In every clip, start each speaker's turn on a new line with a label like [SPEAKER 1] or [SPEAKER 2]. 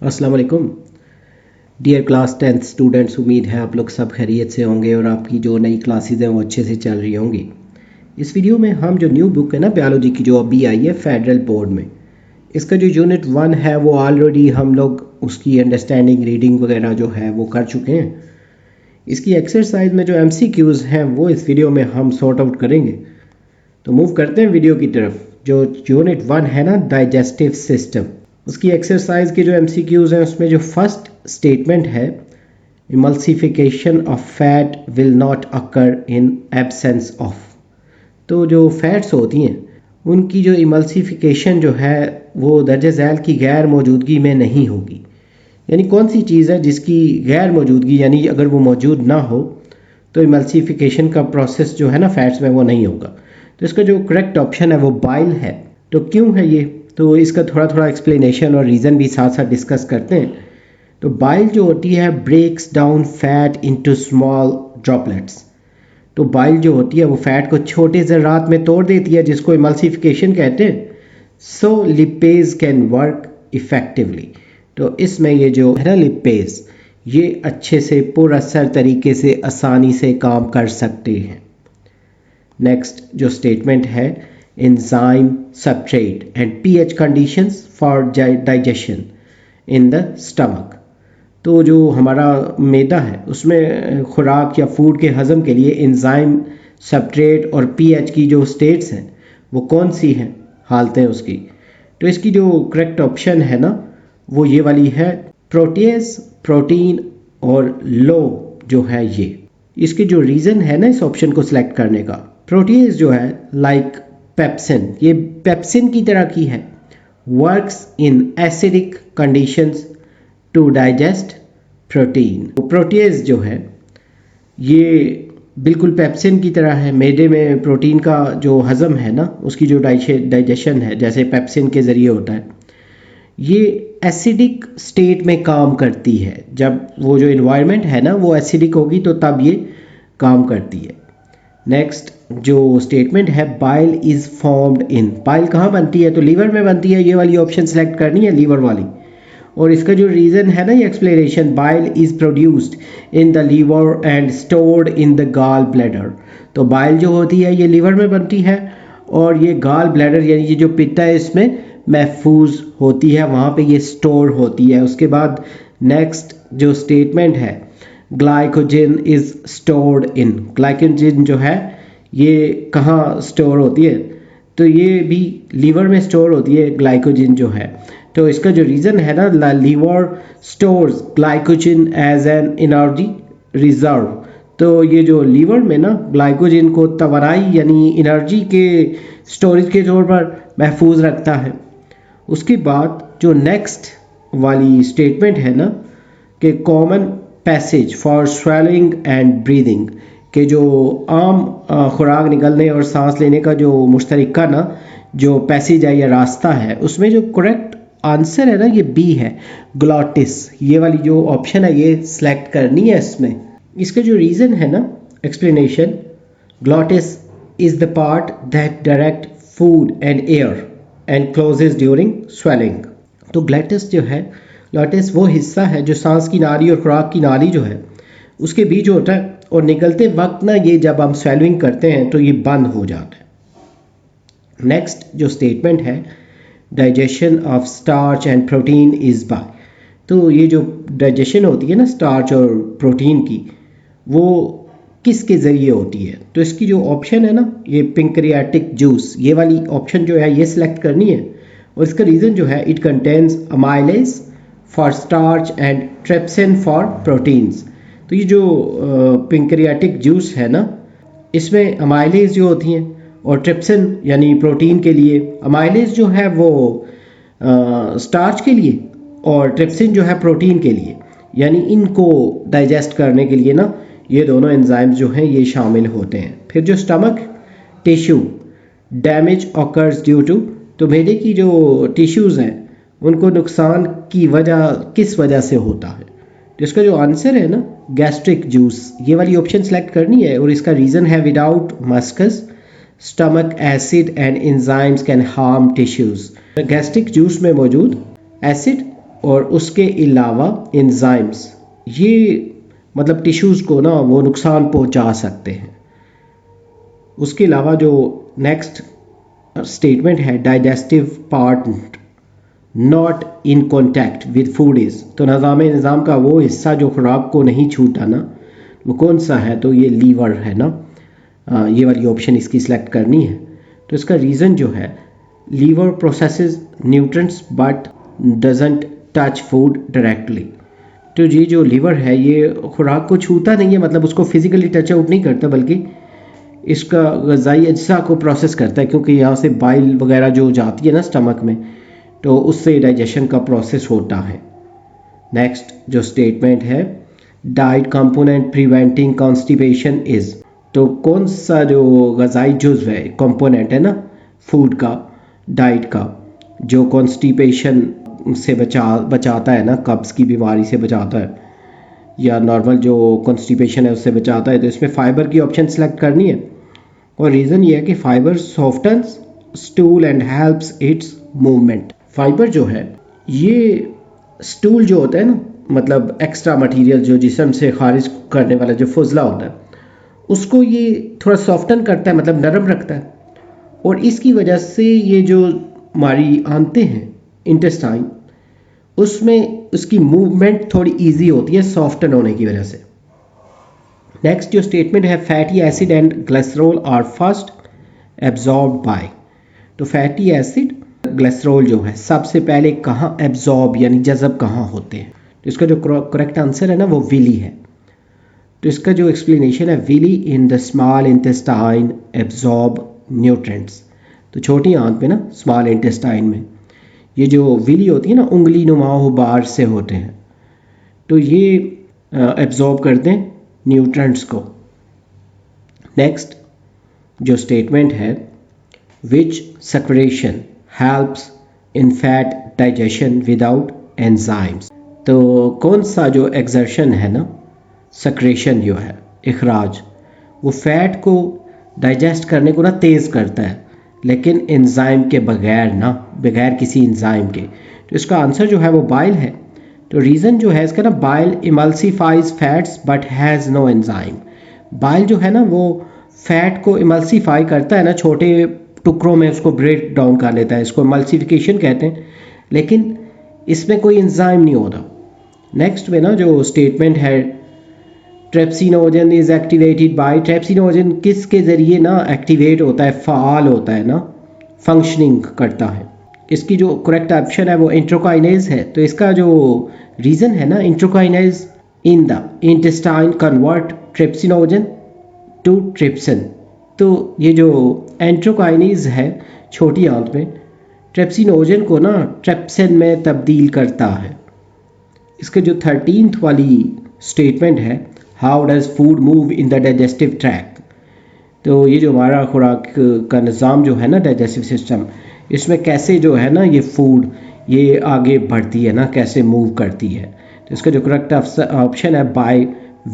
[SPEAKER 1] अस्सलाम वालेकुम dear class 10th students. उम्मीद है आप लोग सब खैरियत से होंगे और आपकी जो नई क्लासेस हैं वो अच्छे से चल रही होंगी। इस वीडियो में हम जो न्यू बुक है ना बायोलॉजी की जो अभी आई है फेडरल बोर्ड में, इसका जो यूनिट 1 है वो ऑलरेडी हम लोग उसकी अंडरस्टैंडिंग रीडिंग वगैरह जो है वो कर चुके हैं। इसकी एक्सरसाइज में जो MCQs हैं वो इस वीडियो में हम सॉर्ट आउट करेंगे। तो मूव करते हैं वीडियो की तरफ। जो यूनिट 1 है ना डाइजेस्टिव सिस्टम, उसकी एक्सरसाइज के जो MCQs हैं उसमें जो फर्स्ट स्टेटमेंट है emulsification of fat will not occur in absence of. तो जो फैट्स होती हैं उनकी जो इमल्सिफिकेशन जो है वो दर्ज झैल की गैर मौजूदगी में नहीं होगी। यानी कौन सी चीज़ है जिसकी गैर मौजूदगी, यानी अगर वो मौजूद ना हो तो इमल्सिफिकेशन का प्रोसेस जो है ना फैट्स में वो नहीं होगा। तो इसका जो करेक्ट ऑप्शन है वो बाइल है। तो क्यों है ये, तो इसका थोड़ा एक्सप्लेनेशन और रीज़न भी साथ साथ डिस्कस करते हैं। तो बाइल जो होती है breaks down fat into small droplets. तो बाइल जो होती है वो फैट को छोटे ज़रात में तोड़ देती है जिसको इमल्सिफिकेशन कहते हैं। सो लिपेज कैन वर्क इफ़ेक्टिवली। तो इसमें ये जो है ना लिपेज, ये अच्छे से पुरअसर तरीके से आसानी से काम कर सकते हैं। नेक्स्ट जो स्टेटमेंट है enzyme substrate and pH conditions for digestion in the stomach। तो जो हमारा मैदा है उसमें खुराक या फूड के हज़म के लिए एंजाइम सबस्ट्रेट और pH की जो स्टेट्स हैं वो कौन सी हैं, हालतें उसकी। तो इसकी जो करेक्ट ऑप्शन है ना वो ये वाली है, प्रोटीज, प्रोटीन और लो जो है ये। इसके जो रीज़न है ना इस ऑप्शन को सिलेक्ट करने का, प्रोटीज जो है लाइक पेप्सिन, ये पेप्सिन की तरह की है, works in acidic conditions to digest protein. Protease जो है ये बिल्कुल पेप्सिन की तरह है, मैदे में प्रोटीन का जो हज़म है ना उसकी जो डाइजेशन है जैसे पेप्सिन के ज़रिए होता है, ये एसिडिक स्टेट में काम करती है। जब वो जो इन्वायरमेंट है ना वो एसिडिक होगी तो तब ये काम करती है। नेक्स्ट जो स्टेटमेंट है bile is formed in, bile कहाँ बनती है तो लीवर में बनती है। ये वाली ऑप्शन सेलेक्ट करनी है, लीवर वाली। और इसका जो रीज़न है ना ये explanation, bile is produced in the liver and stored in the gall bladder. तो बाइल जो होती है ये लीवर में बनती है और ये गॉल ब्लैडर यानी ये जो पित्त है इसमें महफूज होती है, वहाँ पे ये स्टोर होती है। उसके बाद नेक्स्ट जो स्टेटमेंट है glycogen is stored in, glycogen जो है ये कहाँ स्टोर होती है तो ये भी लीवर में स्टोर होती है ग्लाइकोजन जो है। तो इसका जो रीज़न है ना liver stores glycogen as an energy reserve. तो ये जो लीवर में ना ग्लाइकोजन को तवानाई यानी एनर्जी के स्टोरेज के तौर पर महफूज रखता है। उसके बाद जो नेक्स्ट वाली स्टेटमेंट है ना कि common passage for swelling and breathing, के जो आम खुराक निकलने और सांस लेने का जो मुश्तरका ना जो पैसेज है या रास्ता है, उसमें जो करेक्ट आंसर है ना ये बी है, ग्लॉटिस। ये वाली जो ऑप्शन है ये सिलेक्ट करनी है इसमें। इसका जो रीज़न है ना explanation, glottis is the part that direct food and air and closes during swallowing. तो ग्लॉटिस जो है, ग्लॉटिस वो हिस्सा है जो सांस की नाली और खुराक की नाली जो है उसके बीच होता है और निकलते वक्त ना ये जब हम स्वेलिंग करते हैं तो ये बंद हो जाता है। नेक्स्ट जो स्टेटमेंट है digestion of starch and protein is by. तो ये जो डाइजेशन होती है ना स्टार्च और प्रोटीन की वो किसके ज़रिए होती है, तो इसकी जो ऑप्शन है ना ये पेंक्रियाटिक जूस, ये वाली ऑप्शन जो है ये सिलेक्ट करनी है। और इसका रीज़न जो है it contains amylase for starch and trypsin for proteins. तो ये जो पेंक्रियाटिक जूस है ना इसमें अमाइलेज जो होती हैं और ट्रिप्सिन यानी प्रोटीन के लिए, अमाइलेज जो है वो स्टार्च के लिए और ट्रिप्सिन जो है प्रोटीन के लिए, यानी इनको डाइजेस्ट करने के लिए ना ये दोनों एंजाइम्स जो हैं ये शामिल होते हैं। फिर जो stomach tissue damage occurs due to, तो मैदे की जो टिश्यूज़ हैं उनको नुकसान की वजह किस वजह से होता है, तो इसका जो आंसर है ना गैस्ट्रिक जूस, ये वाली ऑप्शन सेलेक्ट करनी है। और इसका रीज़न है without mucus stomach acid and enzymes can harm tissues. Gastric juice में मौजूद एसिड और उसके अलावा एंजाइम्स ये मतलब टिश्यूज़ को ना वो नुकसान पहुंचा सकते हैं। उसके अलावा जो नेक्स्ट स्टेटमेंट है digestive part not in contact with food is, तो निज़ाम का वो हिस्सा जो खुराक को नहीं छूटा ना वो कौन सा है, तो ये लीवर है ना। ये वाली ऑप्शन इसकी सिलेक्ट करनी है। तो इसका रीज़न जो है liver processes nutrients but doesn't touch food directly. तो ये जो लीवर है ये खुराक को छूता नहीं है, मतलब उसको फिजिकली टच आउट नहीं करता, बल्कि इसका ग़ज़ाई अज्जा को प्रोसेस करता है, क्योंकि यहाँ से बाइल वगैरह जो जाती है ना स्टमक में, तो उससे डाइजेशन का प्रोसेस होता है। नेक्स्ट जो स्टेटमेंट है diet component preventing constipation is, तो कौन सा जो ग़ज़ाई जुज़्व है कंपोनेंट है ना फूड का, डाइट का, जो कॉन्स्टिपेशन से बचाता है ना, कब्ज़ की बीमारी से बचाता है या नॉर्मल जो कॉन्स्टिपेशन है उससे बचाता है। तो इसमें फ़ाइबर की ऑप्शन सेलेक्ट करनी है और रीज़न ये है कि fibre softens stool and helps it's movement. Fibre जो है ये स्टूल जो होता है ना, मतलब एक्स्ट्रा मटेरियल जो जिस्म से खारिज करने वाला जो फुजला होता है उसको ये थोड़ा सॉफ्टन करता है, मतलब नरम रखता है, और इसकी वजह से ये जो हमारी आंतें हैं इंटेस्टाइन उसमें उसकी मूवमेंट थोड़ी इजी होती है सॉफ्टन होने की वजह से। नेक्स्ट जो स्टेटमेंट है fatty acid and glycerol are first absorb by, तो फैटी एसिड ग्लिसरॉल जो है सबसे पहले कहाँ एब्जॉर्ब यानी जज़ब कहाँ होते हैं, तो इसका जो करेक्ट आंसर है ना वो विली है। तो इसका जो एक्सप्लेनेशन है villi in the small intestine absorb nutrients, तो छोटी आंत में ना स्मॉल इंटेस्टाइन में ये जो विली होती है ना उंगली नुमा बार से होते हैं, तो ये एब्जॉर्ब करते हैं न्यूट्रिएंट्स को। नेक्स्ट जो स्टेटमेंट है which secretion helps in fat digestion without enzymes, तो कौन सा जो एक्सर्शन है ना सेक्रेशन जो है इखराज वो फैट को डाइजेस्ट करने को ना तेज़ करता है, लेकिन एंजाइम के बगैर ना, बगैर किसी एंजाइम के। तो इसका आंसर जो है वो बाइल है। तो रीज़न जो है इसका ना bile emulsifies fats but has no enzyme, bile जो है ना वो फैट को इमल्सीफाई करता है ना, छोटे टुकड़ों में उसको ब्रेक डाउन कर लेता है, इसको इमल्सिफिकेशन कहते हैं, लेकिन इसमें कोई एंजाइम नहीं होता। नेक्स्ट में ना जो स्टेटमेंट है ट्रेप्सिनोजन इज़ एक्टिवेटेड बाय, ट्रेप्सिनोजन किसके ज़रिए ना एक्टिवेट होता है, फ़ाल होता है ना, फंक्शनिंग करता है। इसकी जो करेक्ट ऑप्शन है वो इंट्रोकाइनेज है। तो इसका जो रीज़न है ना enterokinase in the intestine convert trypsinogen to trypsin, तो ये जो एंट्रोकाइनेज है छोटी आंत में ट्रेप्सिनोजन को ना ट्रिप्सिन में तब्दील करता है। इसके जो 13th वाली स्टेटमेंट है how does food move in the digestive track, तो ये जो हमारा खुराक का निज़ाम जो है ना डाइजेस्टिव सिस्टम, इसमें कैसे जो है ना ये फूड ये आगे बढ़ती है ना, कैसे मूव करती है। तो इसका जो करेक्ट ऑप्शन है by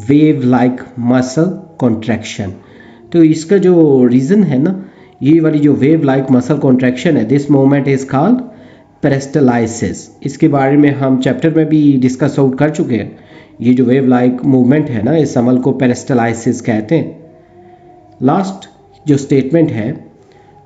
[SPEAKER 1] wave like muscle contraction. तो इसका जो रीज़न है ना ये वाली जो वेव लाइक मसल कॉन्ट्रैक्शन है this moment is called peristalsis. इसके बारे में हम चैप्टर में भी डिस्कस आउट कर चुके हैं। ये जो वेव लाइक मूवमेंट है ना इस अमल को पेरिस्टाल्सिस कहते हैं। लास्ट जो स्टेटमेंट है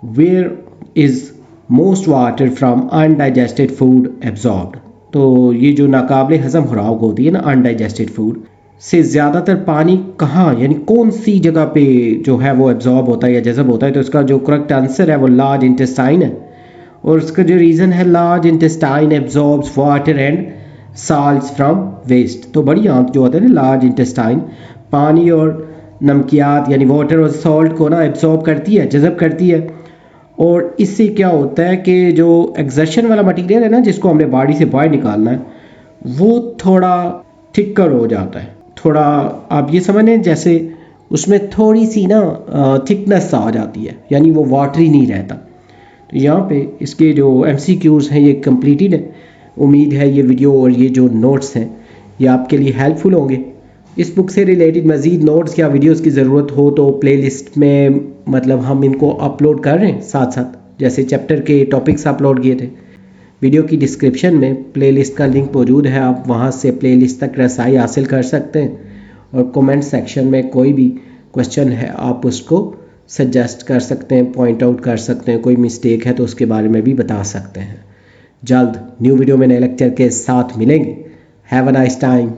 [SPEAKER 1] where is most water from undigested food absorbed, तो ये जो नाकाबिले हज़म खुराक होती है ना अनडाइजेस्टेड फूड से ज़्यादातर पानी कहाँ यानी कौन सी जगह पे जो है वो एब्जॉर्ब होता है या जज़ब होता है। तो इसका जो करेक्ट आंसर है वो लार्ज इंटेस्टाइन है, और इसका जो रीज़न है large intestine absorbs water and salts from waste. तो बड़ी आंत जो होता है ना लार्ज इंटेस्टाइन पानी और नमकियात यानी वाटर और सॉल्ट को ना एब्जॉर्ब करती है, जज़ब करती है, और इससे क्या होता है कि जो एक्सर्शन वाला मटेरियल है ना जिसको हमने बॉडी से बाहर निकालना है वो थोड़ा थिकर हो जाता है, थोड़ा आप ये समझ लें जैसे उसमें थोड़ी सी ना थिकनेस आ जाती है, यानी वो वाटरी नहीं रहता। तो यहाँ पे इसके जो MCQs हैं ये कंप्लीटेड है। उम्मीद है ये वीडियो और ये जो नोट्स हैं ये आपके लिए हेल्पफुल होंगे। इस बुक से रिलेटेड मज़ीद नोट्स या वीडियोस की ज़रूरत हो तो प्लेलिस्ट में मतलब हम इनको अपलोड कर रहे हैं साथ साथ, जैसे चैप्टर के टॉपिक्स अपलोड किए थे। वीडियो की डिस्क्रिप्शन में प्लेलिस्ट का लिंक मौजूद है, आप वहां से प्लेलिस्ट तक रसाई हासिल कर सकते हैं। और कमेंट सेक्शन में कोई भी क्वेश्चन है आप उसको सजेस्ट कर सकते हैं, पॉइंट आउट कर सकते हैं, कोई मिस्टेक है तो उसके बारे में भी बता सकते हैं। जल्द न्यू वीडियो में नए लेक्चर के साथ मिलेंगे। Have a nice time.